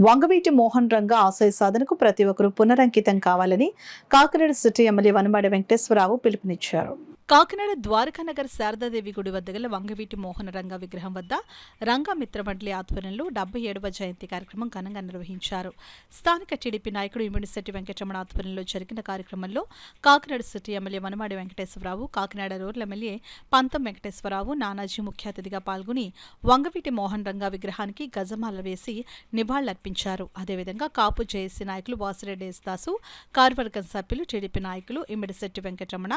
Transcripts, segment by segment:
వంగవీటి మోహన్ రంగ ఆశయ సాధనకు ప్రతి ఒక్కరూ పునరంకితం కావాలని కాకినాడ సిటీ ఎమ్మెల్యే వనమాడి వెంకటేశ్వరరావు పిలుపునిచ్చారు. కాకినాడ ద్వారకానగర్ శారదాదేవి గుడి వద్ద గల వంగవీటి మోహన రంగ విగ్రహం వద్ద రంగా మిత్రమండలి ఆధ్వర్యంలో 77వ జయంతి కార్యక్రమం ఘనంగా నిర్వహించారు. స్థానిక టీడీపీ నాయకుడు ఇమిడిశెట్టి వెంకటరమణ ఆధ్వర్యంలో జరిగిన కార్యక్రమంలో Kakinada city MLA Vanamadi Venkateswararao, Kakinada rural MLA Pantham Venkateswararao, Nanaji ముఖ్య అతిథిగా పాల్గొని వంగవీటి మోహన్ రంగ విగ్రహానికి గజమాల వేసి నివాళులర్పించారు. అదేవిధంగా కాపు జేఏసీ నాయకులు వాసిరెడ్డి యేసుదాసు, కార్యవర్గం సభ్యులు, టీడీపీ నాయకులు ఇమిడిశెట్టి వెంకటరమణ,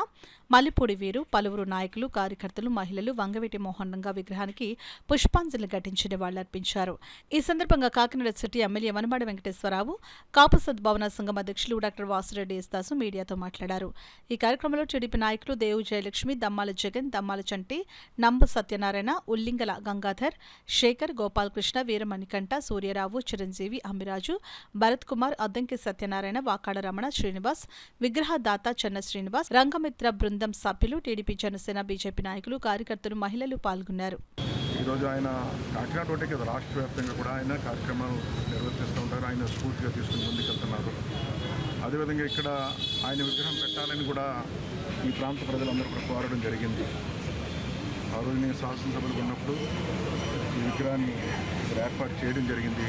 మల్లిపూడి వీరు, పలువురు నాయకులు, కార్యకర్తలు, మహిళలు వంగవీటి మోహన్ రంగ విగ్రహానికి పుష్పాంజలి ఘటించి నివాళులర్పించారు. ఈ సందర్భంగా కాకినాడ సిటీ ఎమ్మెల్యే వనమాడి వెంకటేశ్వరరావు, కాపు సద్భావన సంఘం అధ్యక్షులు డాక్టర్ వాసిరెడ్డి యేసుదాసు మీడియాతో మాట్లాడారు. ఈ కార్యక్రమంలో టీడీపీ నాయకులు దేవు జయలక్ష్మి, దమ్మాల జగన్, దమ్మాల చంటి, నంబు సత్యనారాయణ, ఉల్లింగల గంగాధర్, శేఖర్, గోపాలకృష్ణ, వీరమణికంఠ, సూర్యరావు, చిరంజీవి, అమ్మిరాజు, భరత్ కుమార్, అద్దంకి సత్యనారాయణ, వాకాడ రమణ, శ్రీనివాస్, విగ్రహదాత చెన్న శ్రీనివాస్, రంగమిత్ర బృందం సభ్యులు, టీడీపీ, జనసేన, బీజేపీ నాయకులు, కార్యకర్తలు, మహిళలు పాల్గొన్నారు. ఈరోజు ఆయన కాకినాడ ఒకటే కదా, రాష్ట్ర వ్యాప్తంగా కూడా ఆయన కార్యక్రమాలు నిర్వర్తిస్తూ ఉంటారు. ఆయన స్ఫూర్తిగా తీసుకుని ముందుకెళ్తున్నారు. అదేవిధంగా ఇక్కడ ఆయన విగ్రహం పెట్టాలని కూడా ఈ ప్రాంత ప్రజలందరూ కూడా కోరడం జరిగింది. ఆ రోజు నేను శాసనసభలో ఉన్నప్పుడు ఈ విగ్రహాన్ని ఇక్కడ ఏర్పాటు చేయడం జరిగింది.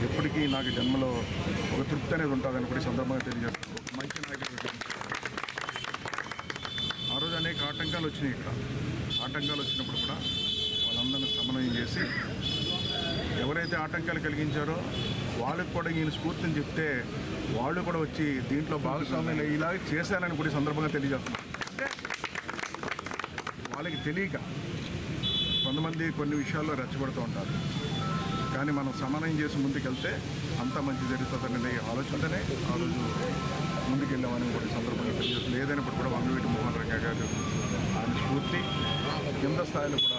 ఎప్పటికీ నాకు జన్మలో ఒక తృప్తి అనేది ఉంటుందని కూడా సందర్భంగా తెలియజేస్తాను. ఒక మంచి నాయకుడు. ఆ రోజు అనేక ఆటంకాలు వచ్చినాయి. ఇక్కడ ఆటంకాలు వచ్చినప్పుడు కూడా వాళ్ళందరినీ సమన్వయం చేసి ఎవరైతే ఆటంకాలు కలిగించారో వాళ్ళకి కూడా ఈయన స్ఫూర్తిని చెప్తే వాళ్ళు కూడా వచ్చి దీంట్లో భాగస్వామ్యం ఇలా చేశారని కూడా సందర్భంగా తెలియజేస్తున్నారు. అంటే వాళ్ళకి తెలియక కొంతమంది కొన్ని విషయాల్లో రెచ్చగొడుతూ ఉంటారు. కానీ మనం సమన్వయం చేసి ముందుకెళ్తే అంత మంచి జరుగుతుందనే ఆలోచనతోనే ఆ రోజు ముందుకెళ్ళామని కూడా సందర్భంగా తెలియజేస్తుంది. ఏదైనప్పుడు కూడా వంగవీటి మోహన్ రంగ గారు ఆయన స్ఫూర్తి కింద స్థాయిలో కూడా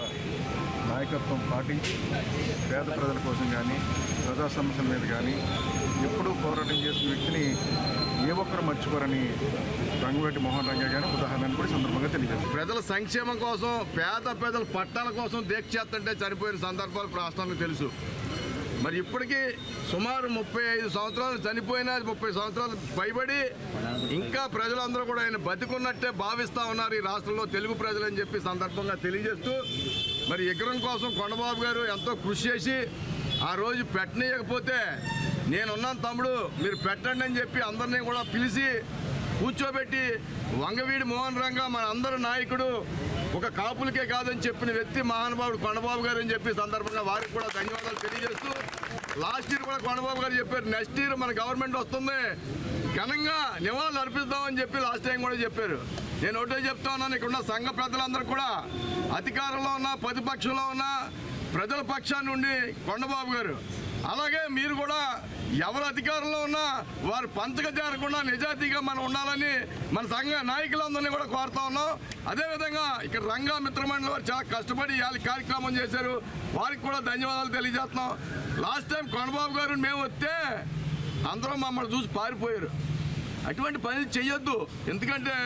నాయకత్వం పాటించి పేద ప్రజల కోసం కానీ ప్రజా సమస్యల మీద కానీ ఎప్పుడూ పోరాటం చేసిన వ్యక్తిని ఏ ఒక్కరు మర్చిపోరని వంగవీటి మోహన్ రంగ గారు ఉదాహరణను కూడా సందర్భంగా తెలియజేస్తారు. ప్రజల సంక్షేమం కోసం, పేద ప్రజల పట్టాల కోసం దీక్ష చేస్తుంటే చనిపోయిన సందర్భాలు రాష్ట్రానికి తెలుసు. మరి ఇప్పటికీ సుమారు 35 సంవత్సరాలు చనిపోయినా 30 సంవత్సరాలు పైబడి ఇంకా ప్రజలందరూ కూడా ఆయన బతికున్నట్టే భావిస్తూ ఉన్నారు ఈ రాష్ట్రంలో తెలుగు ప్రజలని చెప్పి సందర్భంగా తెలియజేస్తూ, మరి విగ్రహం కోసం కొండబాబు గారు ఎంతో కృషి చేసి ఆ రోజు పెట్టనీయకపోతే నేనున్నాను తమ్ముడు మీరు పెట్టండి అని చెప్పి అందరినీ కూడా పిలిచి కూర్చోబెట్టి వంగవీటి మోహన్ రంగ మన అందరి నాయకుడు, ఒక కాపులకే కాదని చెప్పిన వ్యక్తి మహానుభావుడు కొండబాబు గారు అని చెప్పి సందర్భంగా వారికి కూడా ధన్యవాదాలు తెలియజేస్తూ, లాస్ట్ ఇయర్ కూడా కొండబాబు గారు చెప్పారు నెక్స్ట్ ఇయర్ మన గవర్నమెంట్ వస్తుంది ఘనంగా నివాళులు అర్పిస్తామని చెప్పి లాస్ట్ టైం కూడా చెప్పారు. నేను ఒకటే చెప్తా ఉన్నాను, ఇక్కడ ఉన్న సంఘ పెద్దలందరూ కూడా అధికారంలో ఉన్న ప్రతిపక్షంలో ఉన్న ప్రజల పక్షాన్ని ఉండి కొండబాబు గారు, అలాగే మీరు కూడా ఎవరు అధికారంలో ఉన్నా వారు పంచక చేరకుండా నిజాయితీగా మనం ఉండాలని మన సంఘ నాయకులందరినీ కూడా కోరుతా ఉన్నాం. అదేవిధంగా ఇక్కడ రంగా మిత్రమండలి వారు చాలా కష్టపడి ఇవాళ కార్యక్రమం చేశారు. వారికి కూడా ధన్యవాదాలు తెలియజేస్తున్నాం. లాస్ట్ టైం కొండబాబు గారు మేము వస్తే అందరూ మమ్మల్ని చూసి పారిపోయారు. అటువంటి పనులు చేయొద్దు, ఎందుకంటే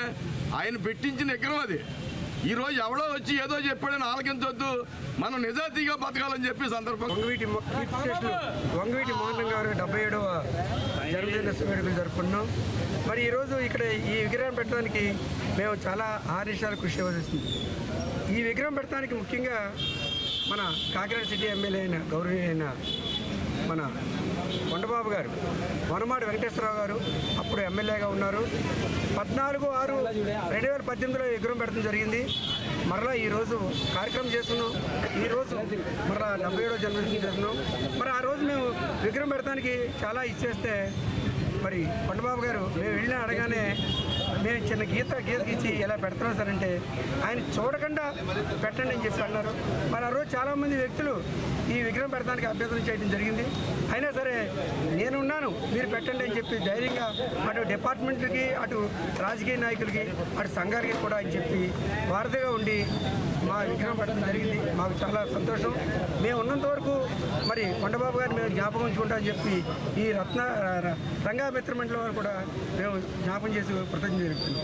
ఆయన పెట్టించిన విగ్రహం అది. ఈరోజు ఎవడో వచ్చి ఏదో చెప్పాడని ఆలకించొద్దు, మనం నిజాయితీగా బతకాలని చెప్పి సందర్భంగా వంగవీటి మోహన్ రంగ గారు 77వ జన్మదిన వేడుకలు జరుపుకుంటున్నాం. మరి ఈరోజు ఇక్కడ ఈ విగ్రహం పెట్టడానికి మేము చాలా ఆదేశాలు కృషి చేయవలసింది. ఈ విగ్రహం పెట్టడానికి ముఖ్యంగా మన కాకినాడ సిటీ ఎమ్మెల్యే అయిన గౌరవనీయులైన మన కొండబాబు గారు, వనమాడి వెంకటేశ్వరరావు గారు అప్పుడు ఎమ్మెల్యేగా ఉన్నారు. 14/6/2018లో విగ్రహం పెట్టడం జరిగింది. మరలా ఈరోజు కార్యక్రమం చేస్తున్నాం. ఈరోజు మరలా 77వ జన్మదినం చేస్తున్నాం. మరి ఆ రోజు మేము విగ్రహం పెడతానికి చాలా ఇచ్చేస్తే మరి కొండబాబు గారు మేము వెళ్ళిన అడగానే మేము చిన్న గీత గీసి ఎలా పెడుతున్నాం సార్ అంటే ఆయన చూడకుండా పెట్టండి అని చెప్పి అన్నారు. మరి ఆ రోజు చాలామంది వ్యక్తులు ఈ విగ్రహం పెడతానికి అభ్యర్థన చేయడం జరిగింది. అయినా సరే నేనున్నాను మీరు పెట్టండి అని చెప్పి ధైర్యంగా అటు డిపార్ట్మెంట్లకి, అటు రాజకీయ నాయకులకి, అటు సంఘాలకి కూడా అని చెప్పి వారధిగా ఉండి మా విగ్రహం పెట్టడం జరిగింది. మాకు చాలా సంతోషం. మేము ఉన్నంత వరకు మరి కొండబాబు గారిని మేము జ్ఞాపకం ఉంచుకుంటామని చెప్పి ఈ రంగా మిత్రమండలి వారు కూడా మేము జ్ఞాపకం చేసి కృతజ్ఞతలు తెలుపుతున్నాం.